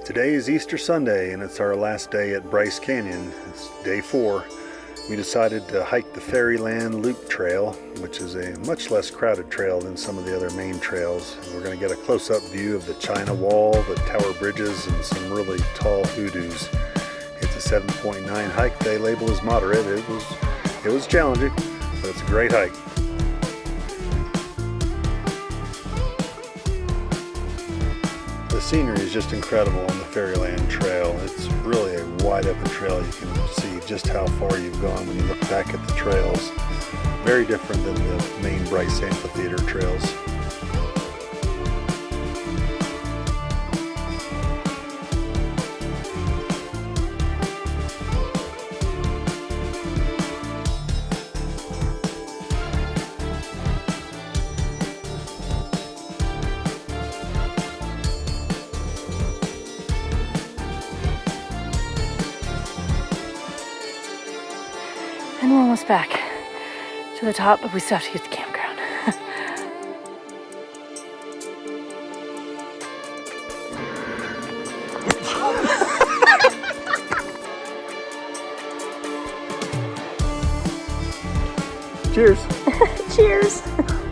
Today is Easter Sunday and it's our last day at Bryce Canyon. It's day 4. We decided to hike the Fairyland Loop trail, which is a much less crowded trail than some of the other main trails. We're going to get a close-up view of the China Wall, the tower bridges, and some really tall hoodoos. It's a 7.9 hike they label as moderate. It was challenging, but it's a great hike. The scenery is just incredible on the Fairyland Trail. It's really a wide open trail. You can see just how far you've gone when you look back at the trails. Very different than the main Bryce Amphitheater trails. And we're almost back to the top, but we still have to get to the campground. Cheers! Cheers!